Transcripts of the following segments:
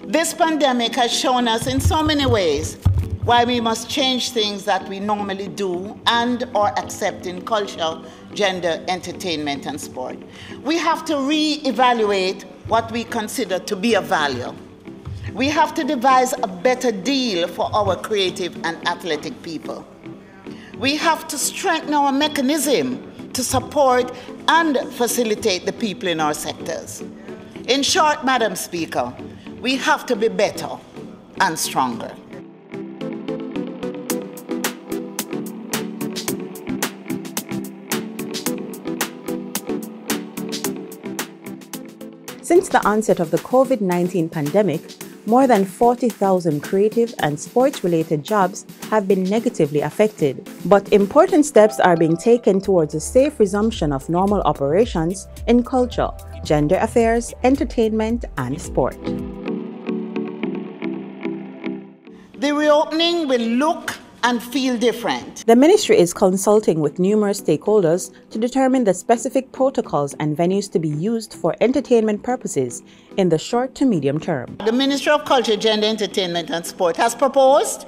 This pandemic has shown us in so many ways why we must change things that we normally do and or accept in culture, gender, entertainment, and sport. We have to re-evaluate what we consider to be a value. We have to devise a better deal for our creative and athletic people. We have to strengthen our mechanism to support and facilitate the people in our sectors. In short, Madam Speaker, we have to be better and stronger. Since the onset of the COVID-19 pandemic, more than 40,000 creative and sports-related jobs have been negatively affected. But important steps are being taken towards a safe resumption of normal operations in culture, gender affairs, entertainment, and sport. The reopening will look and feel different. The ministry is consulting with numerous stakeholders to determine the specific protocols and venues to be used for entertainment purposes in the short to medium term. The Ministry of Culture, Gender, Entertainment and Sport has proposed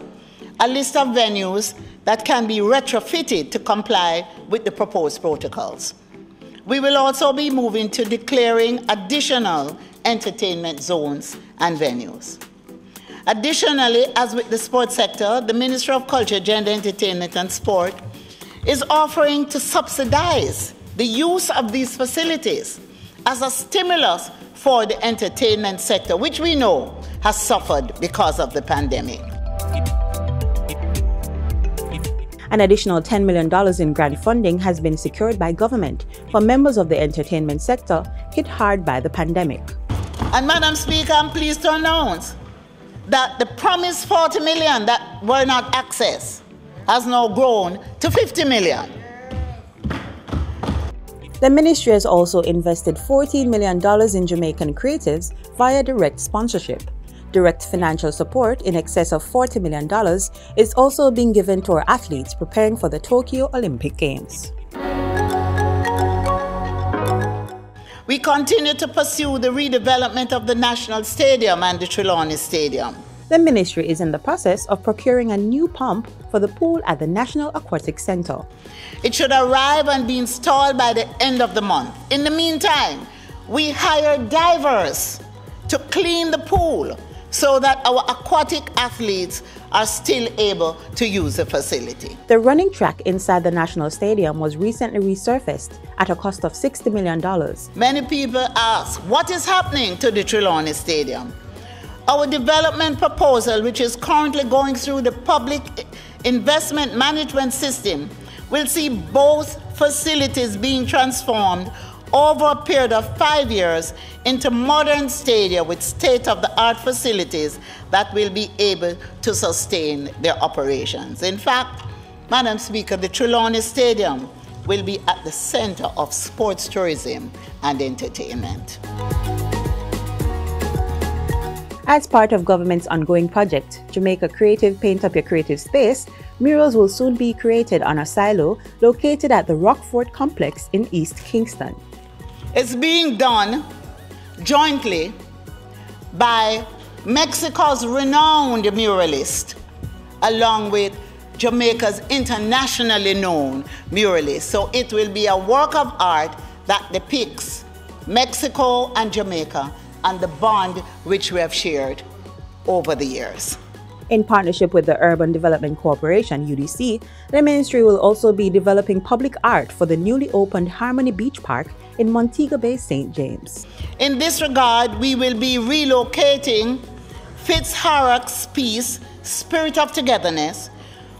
a list of venues that can be retrofitted to comply with the proposed protocols. We will also be moving to declaring additional entertainment zones and venues. Additionally, as with the sports sector, the Ministry of Culture, Gender, Entertainment and Sport is offering to subsidize the use of these facilities as a stimulus for the entertainment sector, which we know has suffered because of the pandemic. An additional $10 million in grant funding has been secured by government for members of the entertainment sector hit hard by the pandemic. And Madam Speaker, I'm pleased to announce that the promised 40 million that were not accessed has now grown to 50 million. The ministry has also invested $14 million in Jamaican creatives via direct sponsorship. Direct financial support in excess of $40 million is also being given to our athletes preparing for the Tokyo Olympic Games. We continue to pursue the redevelopment of the National Stadium and the Trelawney Stadium. The ministry is in the process of procuring a new pump for the pool at the National Aquatic Center. It should arrive and be installed by the end of the month. In the meantime, we hired divers to clean the pool so that our aquatic athletes are still able to use the facility. The running track inside the National Stadium was recently resurfaced at a cost of $60 million. Many people ask, what is happening to the Trelawney Stadium? Our development proposal, which is currently going through the Public Investment Management System, will see both facilities being transformed over a period of 5 years into modern stadia with state-of-the-art facilities that will be able to sustain their operations. In fact, Madam Speaker, the Trelawney Stadium will be at the center of sports tourism and entertainment. As part of government's ongoing project, Jamaica Creative Paint Up Your Creative Space, murals will soon be created on a silo located at the Rockfort Complex in East Kingston. It's being done jointly by Mexico's renowned muralist, along with Jamaica's internationally known muralist. So it will be a work of art that depicts Mexico and Jamaica and the bond which we have shared over the years. In partnership with the Urban Development Corporation, UDC, the ministry will also be developing public art for the newly opened Harmony Beach Park in Montego Bay, St. James. In this regard, we will be relocating Fitzharrick's piece, Spirit of Togetherness,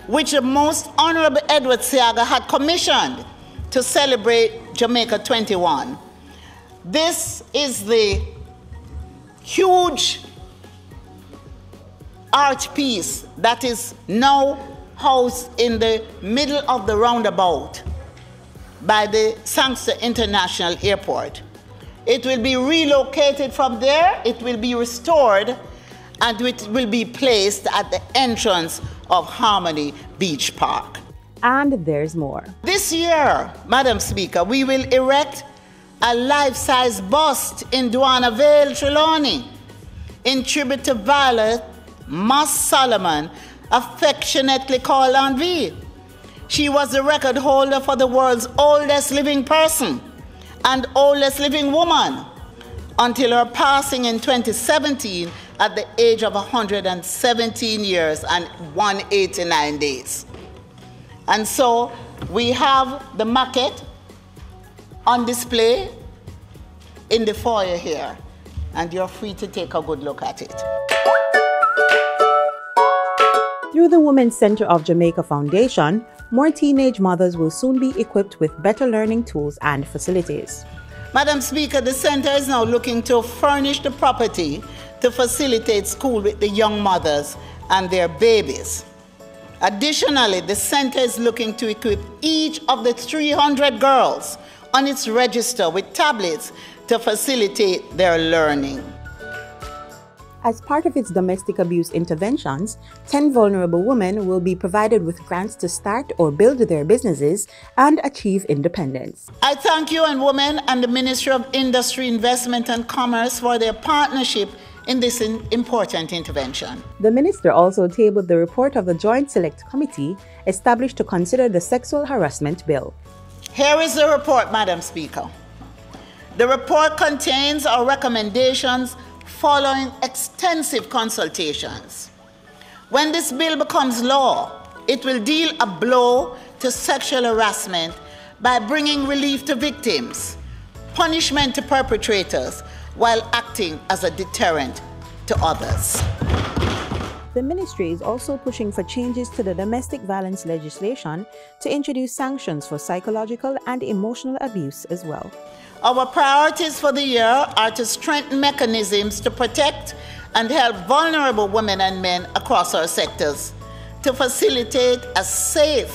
which the Most Honorable Edward Seaga had commissioned to celebrate Jamaica 21. This is the huge art piece that is now housed in the middle of the roundabout by the Sangster International Airport. It will be relocated from there, it will be restored, and it will be placed at the entrance of Harmony Beach Park. And there's more. This year, Madam Speaker, we will erect a life-size bust in Duana Vale, Trelawney. in tribute to Violet Moss Solomon, affectionately called Aunt V. She was the record holder for the world's oldest living person and oldest living woman until her passing in 2017 at the age of 117 years and 189 days. And so we have the maquette on display in the foyer here, and you're free to take a good look at it. Through the Women's Center of Jamaica Foundation, more teenage mothers will soon be equipped with better learning tools and facilities. Madam Speaker, the center is now looking to furnish the property to facilitate school with the young mothers and their babies. Additionally, the center is looking to equip each of the 300 girls on its register with tablets to facilitate their learning. As part of its domestic abuse interventions, 10 vulnerable women will be provided with grants to start or build their businesses and achieve independence. I thank you and women and the Ministry of Industry, Investment and Commerce for their partnership in this important intervention. The minister also tabled the report of the Joint Select Committee established to consider the sexual harassment bill. Here is the report, Madam Speaker. The report contains our recommendations following extensive consultations. When this bill becomes law, it will deal a blow to sexual harassment by bringing relief to victims, punishment to perpetrators, while acting as a deterrent to others. The ministry is also pushing for changes to the domestic violence legislation to introduce sanctions for psychological and emotional abuse as well. Our priorities for the year are to strengthen mechanisms to protect and help vulnerable women and men across our sectors, to facilitate a safe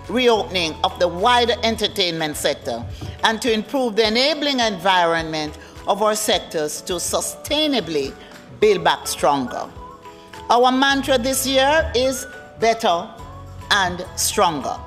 reopening of the wider entertainment sector, and to improve the enabling environment of our sectors to sustainably build back stronger. Our mantra this year is better and stronger.